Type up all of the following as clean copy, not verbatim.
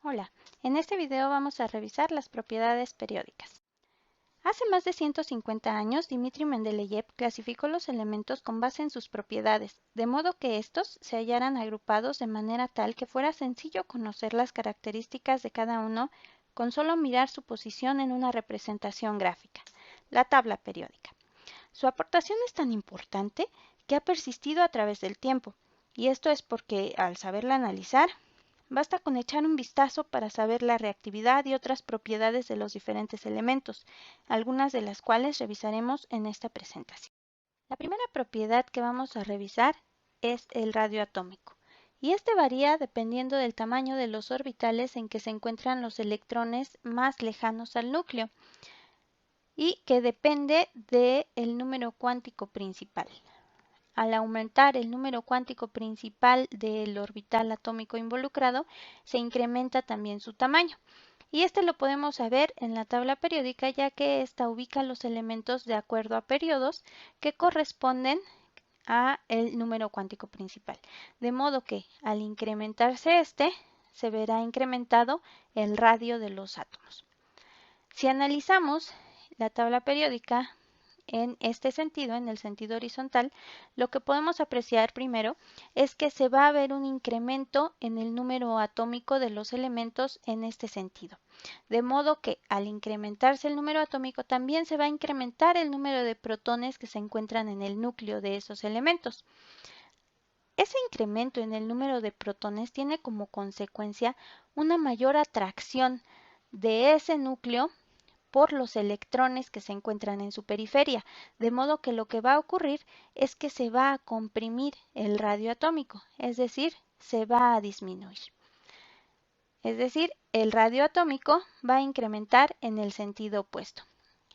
Hola, en este video vamos a revisar las propiedades periódicas. Hace más de 150 años, Dmitri Mendeleev clasificó los elementos con base en sus propiedades, de modo que estos se hallaran agrupados de manera tal que fuera sencillo conocer las características de cada uno con solo mirar su posición en una representación gráfica, la tabla periódica. Su aportación es tan importante que ha persistido a través del tiempo, y esto es porque, al saberla analizar, basta con echar un vistazo para saber la reactividad y otras propiedades de los diferentes elementos, algunas de las cuales revisaremos en esta presentación. La primera propiedad que vamos a revisar es el radio atómico, y este varía dependiendo del tamaño de los orbitales en que se encuentran los electrones más lejanos al núcleo, y que depende del número cuántico principal. Al aumentar el número cuántico principal del orbital atómico involucrado, se incrementa también su tamaño. Y este lo podemos saber en la tabla periódica, ya que esta ubica los elementos de acuerdo a periodos que corresponden a el número cuántico principal. De modo que al incrementarse este, se verá incrementado el radio de los átomos. Si analizamos la tabla periódica en este sentido, en el sentido horizontal, lo que podemos apreciar primero es que se va a ver un incremento en el número atómico de los elementos en este sentido. De modo que al incrementarse el número atómico también se va a incrementar el número de protones que se encuentran en el núcleo de esos elementos. Ese incremento en el número de protones tiene como consecuencia una mayor atracción de ese núcleo por los electrones que se encuentran en su periferia, de modo que lo que va a ocurrir es que se va a comprimir el radio atómico, es decir, se va a disminuir. Es decir, el radio atómico va a incrementar en el sentido opuesto.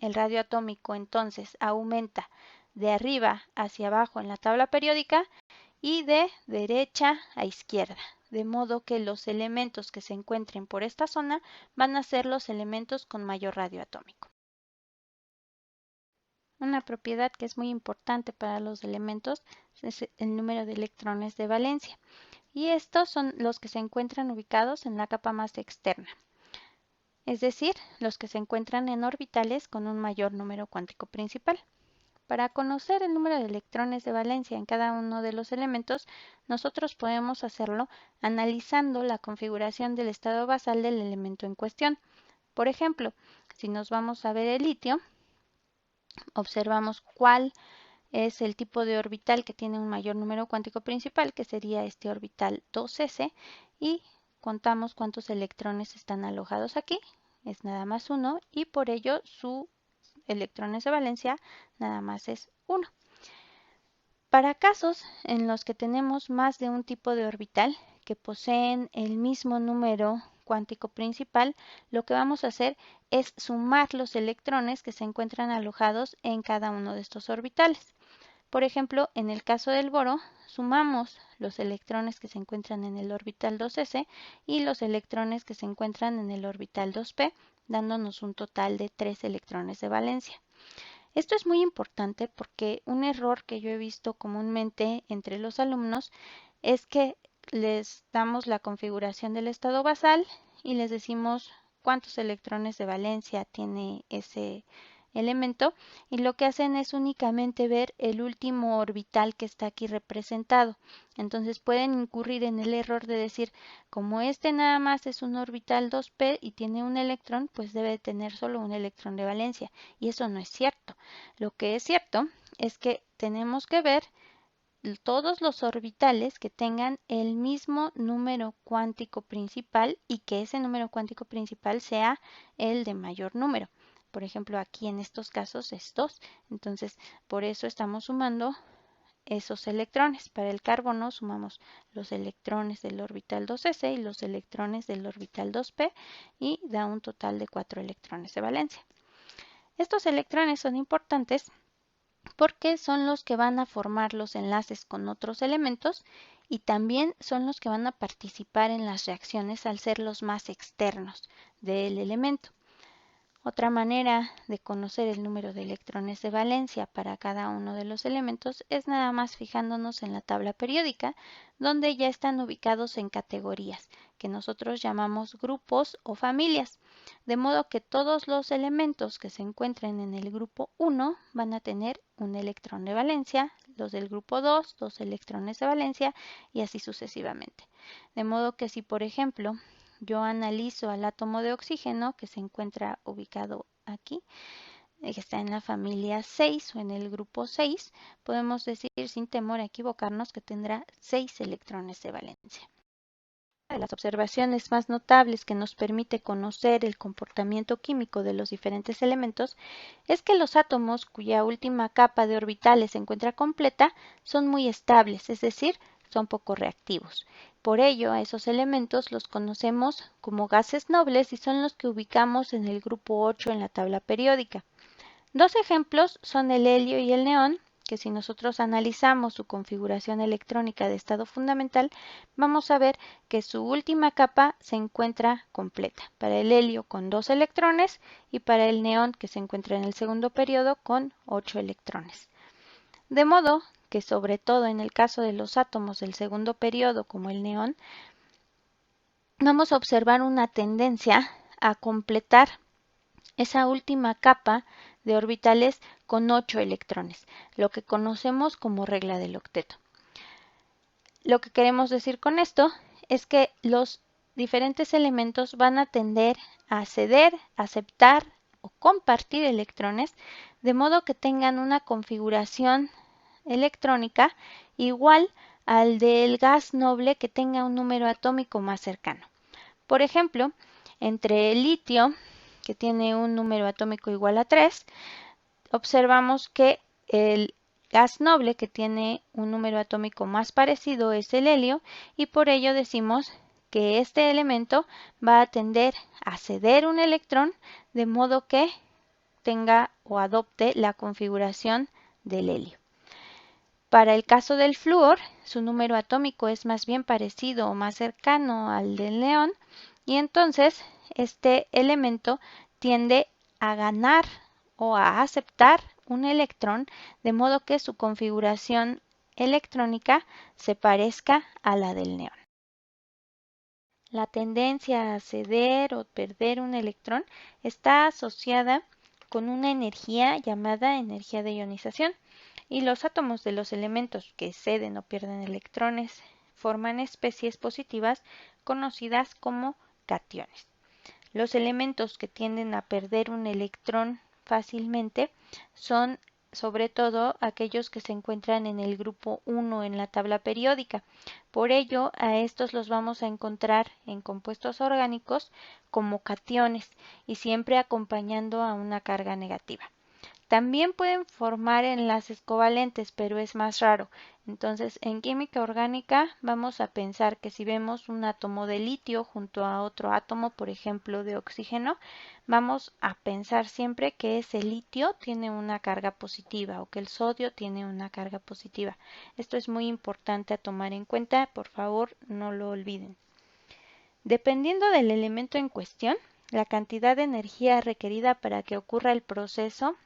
El radio atómico entonces aumenta de arriba hacia abajo en la tabla periódica y de derecha a izquierda, de modo que los elementos que se encuentren por esta zona van a ser los elementos con mayor radio atómico. Una propiedad que es muy importante para los elementos es el número de electrones de valencia, y estos son los que se encuentran ubicados en la capa más externa, es decir, los que se encuentran en orbitales con un mayor número cuántico principal. Para conocer el número de electrones de valencia en cada uno de los elementos, nosotros podemos hacerlo analizando la configuración del estado basal del elemento en cuestión. Por ejemplo, si nos vamos a ver el litio, observamos cuál es el tipo de orbital que tiene un mayor número cuántico principal, que sería este orbital 2s, y contamos cuántos electrones están alojados aquí. Es nada más 1 y por ello su electrones de valencia nada más es 1. Para casos en los que tenemos más de un tipo de orbital que poseen el mismo número cuántico principal, lo que vamos a hacer es sumar los electrones que se encuentran alojados en cada uno de estos orbitales. Por ejemplo, en el caso del boro, sumamos los electrones que se encuentran en el orbital 2s y los electrones que se encuentran en el orbital 2p, dándonos un total de 3 electrones de valencia. Esto es muy importante porque un error que yo he visto comúnmente entre los alumnos es que les damos la configuración del estado basal y les decimos cuántos electrones de valencia tiene ese elemento, y lo que hacen es únicamente ver el último orbital que está aquí representado. Entonces pueden incurrir en el error de decir, como este nada más es un orbital 2p y tiene un electrón, pues debe tener solo un electrón de valencia, y eso no es cierto. Lo que es cierto es que tenemos que ver todos los orbitales que tengan el mismo número cuántico principal y que ese número cuántico principal sea el de mayor número. Por ejemplo, aquí en estos casos es 2, entonces por eso estamos sumando esos electrones. Para el carbono sumamos los electrones del orbital 2s y los electrones del orbital 2p y da un total de 4 electrones de valencia. Estos electrones son importantes porque son los que van a formar los enlaces con otros elementos y también son los que van a participar en las reacciones al ser los más externos del elemento. Otra manera de conocer el número de electrones de valencia para cada uno de los elementos es nada más fijándonos en la tabla periódica, donde ya están ubicados en categorías, que nosotros llamamos grupos o familias, de modo que todos los elementos que se encuentren en el grupo 1 van a tener un electrón de valencia, los del grupo 2, 2 electrones de valencia y así sucesivamente. De modo que si, por ejemplo, yo analizo al átomo de oxígeno que se encuentra ubicado aquí, que está en la familia 6 o en el grupo 6, podemos decir sin temor a equivocarnos que tendrá 6 electrones de valencia. Una de las observaciones más notables que nos permite conocer el comportamiento químico de los diferentes elementos es que los átomos cuya última capa de orbitales se encuentra completa son muy estables, es decir, son poco reactivos. Por ello, a esos elementos los conocemos como gases nobles y son los que ubicamos en el grupo 8 en la tabla periódica. Dos ejemplos son el helio y el neón, que si nosotros analizamos su configuración electrónica de estado fundamental, vamos a ver que su última capa se encuentra completa. Para el helio con 2 electrones y para el neón, que se encuentra en el segundo periodo, con 8 electrones. De modo que, sobre todo en el caso de los átomos del segundo periodo, como el neón, vamos a observar una tendencia a completar esa última capa de orbitales con 8 electrones, lo que conocemos como regla del octeto. Lo que queremos decir con esto es que los diferentes elementos van a tender a ceder, aceptar o compartir electrones, de modo que tengan una configuración electrónica igual al del gas noble que tenga un número atómico más cercano. Por ejemplo, entre el litio, que tiene un número atómico igual a 3, observamos que el gas noble que tiene un número atómico más parecido es el helio y por ello decimos que este elemento va a tender a ceder un electrón de modo que tenga o adopte la configuración del helio. Para el caso del flúor, su número atómico es más bien parecido o más cercano al del neón y entonces este elemento tiende a ganar o a aceptar un electrón de modo que su configuración electrónica se parezca a la del neón. La tendencia a ceder o perder un electrón está asociada con una energía llamada energía de ionización y los átomos de los elementos que ceden o pierden electrones forman especies positivas conocidas como cationes. Los elementos que tienden a perder un electrón fácilmente son sobre todo aquellos que se encuentran en el grupo 1 en la tabla periódica. Por ello, a estos los vamos a encontrar en compuestos orgánicos como cationes y siempre acompañando a una carga negativa. También pueden formar enlaces covalentes, pero es más raro. Entonces, en química orgánica vamos a pensar que si vemos un átomo de litio junto a otro átomo, por ejemplo, de oxígeno, vamos a pensar siempre que ese litio tiene una carga positiva o que el sodio tiene una carga positiva. Esto es muy importante a tomar en cuenta, por favor, no lo olviden. Dependiendo del elemento en cuestión, la cantidad de energía requerida para que ocurra el proceso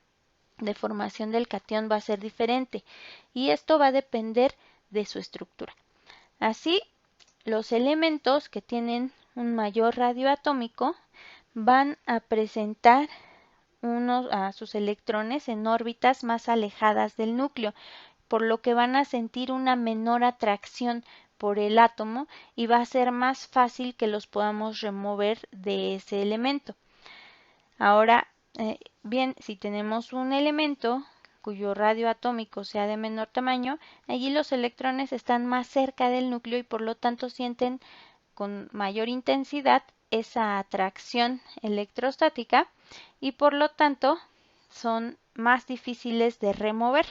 de formación del catión va a ser diferente y esto va a depender de su estructura. Así, los elementos que tienen un mayor radio atómico van a presentar a sus electrones en órbitas más alejadas del núcleo, por lo que van a sentir una menor atracción por el átomo y va a ser más fácil que los podamos remover de ese elemento. Ahora, bien, si tenemos un elemento cuyo radio atómico sea de menor tamaño, allí los electrones están más cerca del núcleo y por lo tanto sienten con mayor intensidad esa atracción electrostática y por lo tanto son más difíciles de remover.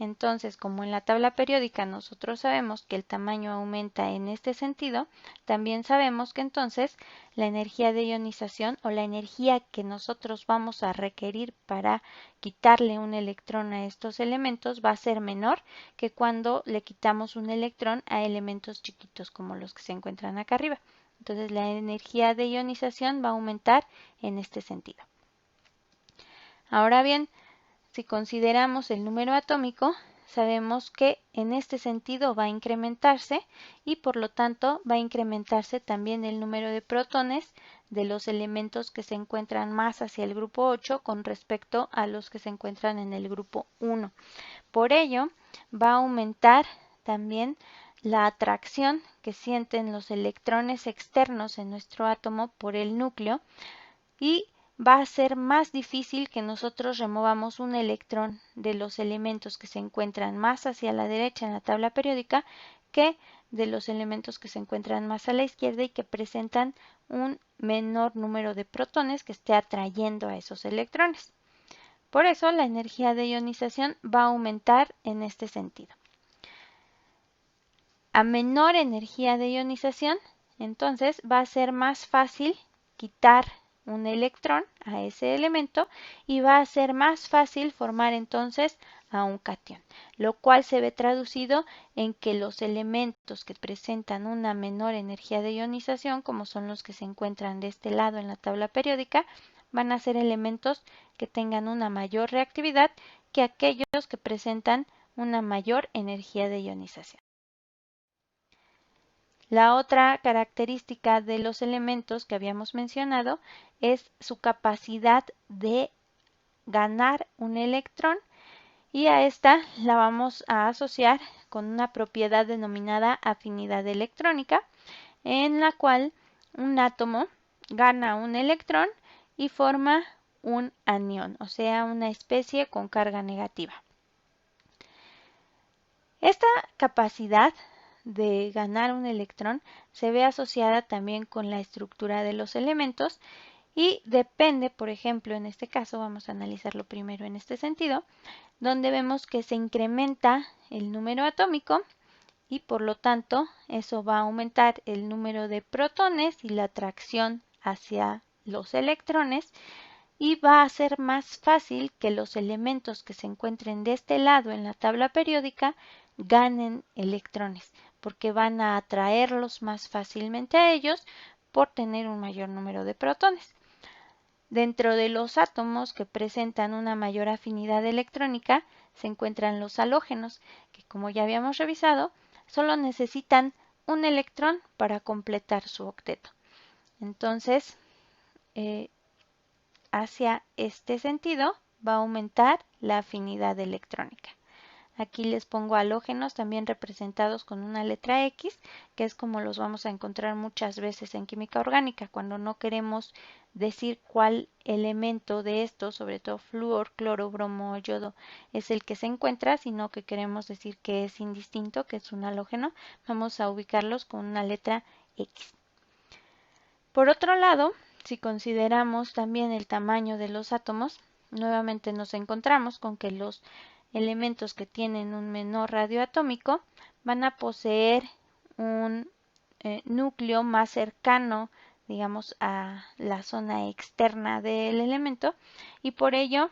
Entonces, como en la tabla periódica nosotros sabemos que el tamaño aumenta en este sentido, también sabemos que entonces la energía de ionización o la energía que nosotros vamos a requerir para quitarle un electrón a estos elementos va a ser menor que cuando le quitamos un electrón a elementos chiquitos como los que se encuentran acá arriba. Entonces, la energía de ionización va a aumentar en este sentido. Ahora bien, si consideramos el número atómico, sabemos que en este sentido va a incrementarse y por lo tanto va a incrementarse también el número de protones de los elementos que se encuentran más hacia el grupo 8 con respecto a los que se encuentran en el grupo 1. Por ello, va a aumentar también la atracción que sienten los electrones externos en nuestro átomo por el núcleo y va a ser más difícil que nosotros removamos un electrón de los elementos que se encuentran más hacia la derecha en la tabla periódica que de los elementos que se encuentran más a la izquierda y que presentan un menor número de protones que esté atrayendo a esos electrones. Por eso la energía de ionización va a aumentar en este sentido. A menor energía de ionización, entonces va a ser más fácil quitar un electrón a ese elemento y va a ser más fácil formar entonces a un catión, lo cual se ve traducido en que los elementos que presentan una menor energía de ionización, como son los que se encuentran de este lado en la tabla periódica, van a ser elementos que tengan una mayor reactividad que aquellos que presentan una mayor energía de ionización. La otra característica de los elementos que habíamos mencionado es su capacidad de ganar un electrón y a esta la vamos a asociar con una propiedad denominada afinidad electrónica, en la cual un átomo gana un electrón y forma un anión, o sea, una especie con carga negativa. Esta capacidad de ganar un electrón se ve asociada también con la estructura de los elementos y depende, por ejemplo, en este caso, vamos a analizarlo primero en este sentido, donde vemos que se incrementa el número atómico y por lo tanto eso va a aumentar el número de protones y la atracción hacia los electrones y va a ser más fácil que los elementos que se encuentren de este lado en la tabla periódica ganen electrones, porque van a atraerlos más fácilmente a ellos por tener un mayor número de protones. Dentro de los átomos que presentan una mayor afinidad electrónica se encuentran los halógenos, que como ya habíamos revisado, solo necesitan un electrón para completar su octeto. Entonces, hacia este sentido va a aumentar la afinidad electrónica. Aquí les pongo halógenos también representados con una letra X, que es como los vamos a encontrar muchas veces en química orgánica, cuando no queremos decir cuál elemento de estos, sobre todo flúor, cloro, bromo o yodo, es el que se encuentra, sino que queremos decir que es indistinto, que es un halógeno, vamos a ubicarlos con una letra X. Por otro lado, si consideramos también el tamaño de los átomos, nuevamente nos encontramos con que los elementos que tienen un menor radio atómico van a poseer un núcleo más cercano, digamos, a la zona externa del elemento y por ello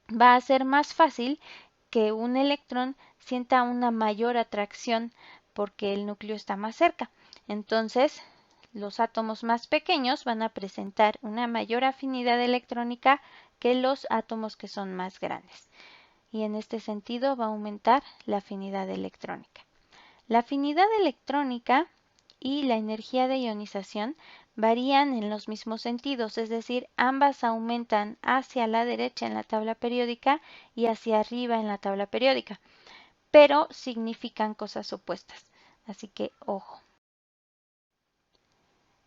va a ser más fácil que un electrón sienta una mayor atracción porque el núcleo está más cerca. Entonces, los átomos más pequeños van a presentar una mayor afinidad electrónica que los átomos que son más grandes. Y en este sentido va a aumentar la afinidad electrónica. La afinidad electrónica y la energía de ionización varían en los mismos sentidos, es decir, ambas aumentan hacia la derecha en la tabla periódica y hacia arriba en la tabla periódica, pero significan cosas opuestas. Así que ojo.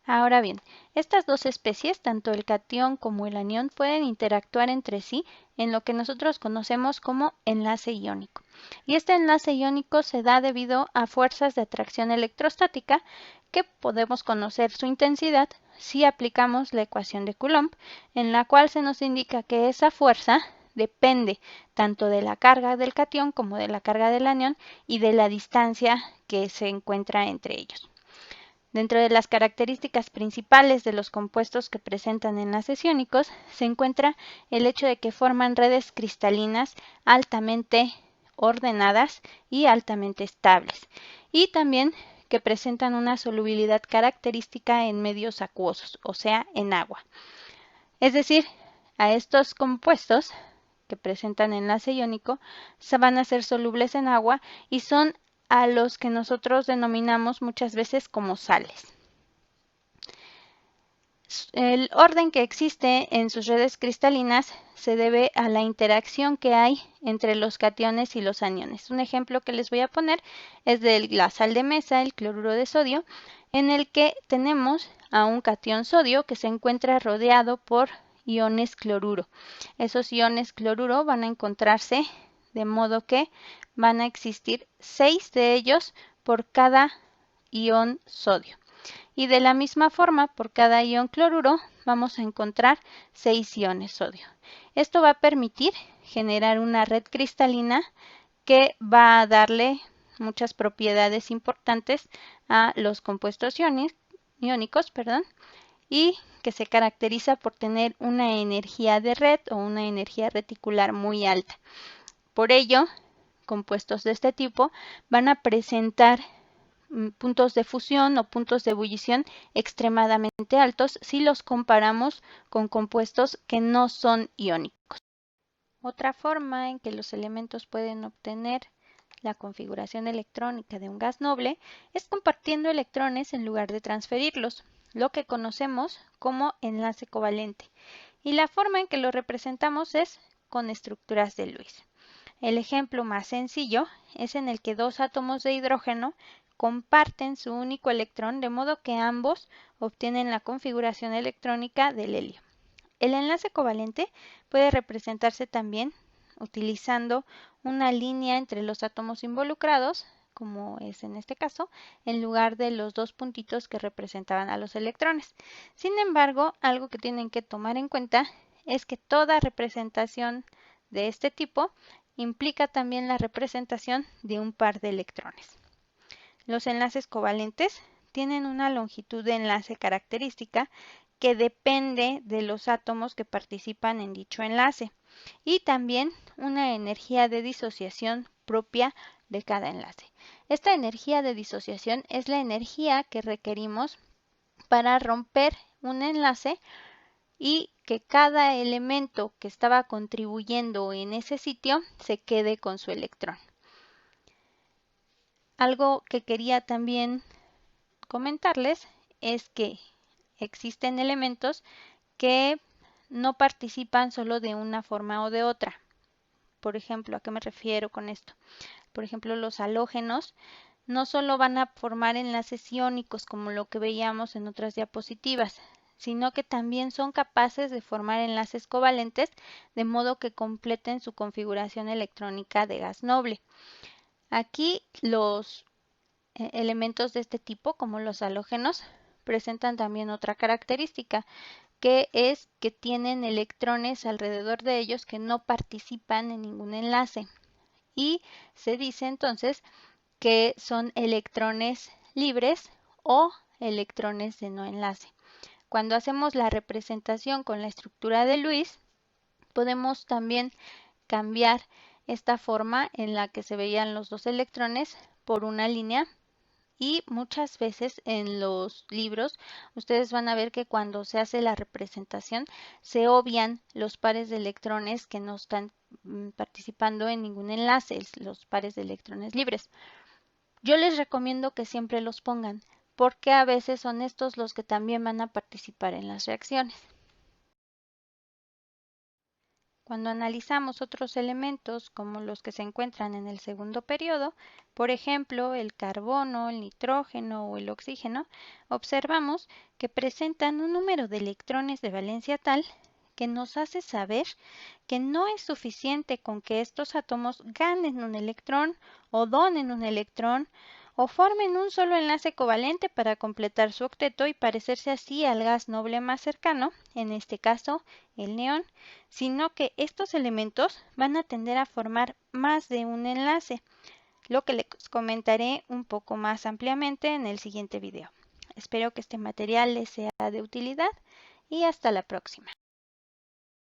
Ahora bien, estas dos especies, tanto el catión como el anión, pueden interactuar entre sí en lo que nosotros conocemos como enlace iónico. Y este enlace iónico se da debido a fuerzas de atracción electrostática que podemos conocer su intensidad si aplicamos la ecuación de Coulomb, en la cual se nos indica que esa fuerza depende tanto de la carga del catión como de la carga del anión y de la distancia que se encuentra entre ellos. Dentro de las características principales de los compuestos que presentan enlaces iónicos se encuentra el hecho de que forman redes cristalinas altamente ordenadas y altamente estables, y también que presentan una solubilidad característica en medios acuosos, o sea, en agua. Es decir, a estos compuestos que presentan enlace iónico van a ser solubles en agua y son a los que nosotros denominamos muchas veces como sales. El orden que existe en sus redes cristalinas se debe a la interacción que hay entre los cationes y los aniones. Un ejemplo que les voy a poner es de la sal de mesa, el cloruro de sodio, en el que tenemos a un catión sodio que se encuentra rodeado por iones cloruro. Esos iones cloruro van a encontrarse de modo que van a existir 6 de ellos por cada ion sodio. Y de la misma forma, por cada ion cloruro vamos a encontrar 6 iones sodio. Esto va a permitir generar una red cristalina que va a darle muchas propiedades importantes a los compuestos iónicos, y que se caracteriza por tener una energía de red o una energía reticular muy alta. Por ello, compuestos de este tipo van a presentar puntos de fusión o puntos de ebullición extremadamente altos si los comparamos con compuestos que no son iónicos. Otra forma en que los elementos pueden obtener la configuración electrónica de un gas noble es compartiendo electrones en lugar de transferirlos, lo que conocemos como enlace covalente. Y la forma en que lo representamos es con estructuras de Lewis. El ejemplo más sencillo es en el que dos átomos de hidrógeno comparten su único electrón, de modo que ambos obtienen la configuración electrónica del helio. El enlace covalente puede representarse también utilizando una línea entre los átomos involucrados, como es en este caso, en lugar de los dos puntitos que representaban a los electrones. Sin embargo, algo que tienen que tomar en cuenta es que toda representación de este tipo implica también la representación de un par de electrones. Los enlaces covalentes tienen una longitud de enlace característica que depende de los átomos que participan en dicho enlace y también una energía de disociación propia de cada enlace. Esta energía de disociación es la energía que requerimos para romper un enlace y que cada elemento que estaba contribuyendo en ese sitio se quede con su electrón. Algo que quería también comentarles es que existen elementos que no participan solo de una forma o de otra. Por ejemplo, ¿a qué me refiero con esto? Por ejemplo, los halógenos no solo van a formar enlaces iónicos como lo que veíamos en otras diapositivas, sino que también son capaces de formar enlaces covalentes de modo que completen su configuración electrónica de gas noble. Aquí los elementos de este tipo, como los halógenos, presentan también otra característica, que es que tienen electrones alrededor de ellos que no participan en ningún enlace. Y se dice entonces que son electrones libres o electrones de no enlace. Cuando hacemos la representación con la estructura de Lewis, podemos también cambiar esta forma en la que se veían los dos electrones por una línea. Y muchas veces en los libros ustedes van a ver que cuando se hace la representación se obvian los pares de electrones que no están participando en ningún enlace, los pares de electrones libres. Yo les recomiendo que siempre los pongan porque a veces son estos los que también van a participar en las reacciones. Cuando analizamos otros elementos como los que se encuentran en el segundo periodo, por ejemplo el carbono, el nitrógeno o el oxígeno, observamos que presentan un número de electrones de valencia tal que nos hace saber que no es suficiente con que estos átomos ganen un electrón o donen un electrón o formen un solo enlace covalente para completar su octeto y parecerse así al gas noble más cercano, en este caso el neón, sino que estos elementos van a tender a formar más de un enlace, lo que les comentaré un poco más ampliamente en el siguiente video. Espero que este material les sea de utilidad y hasta la próxima.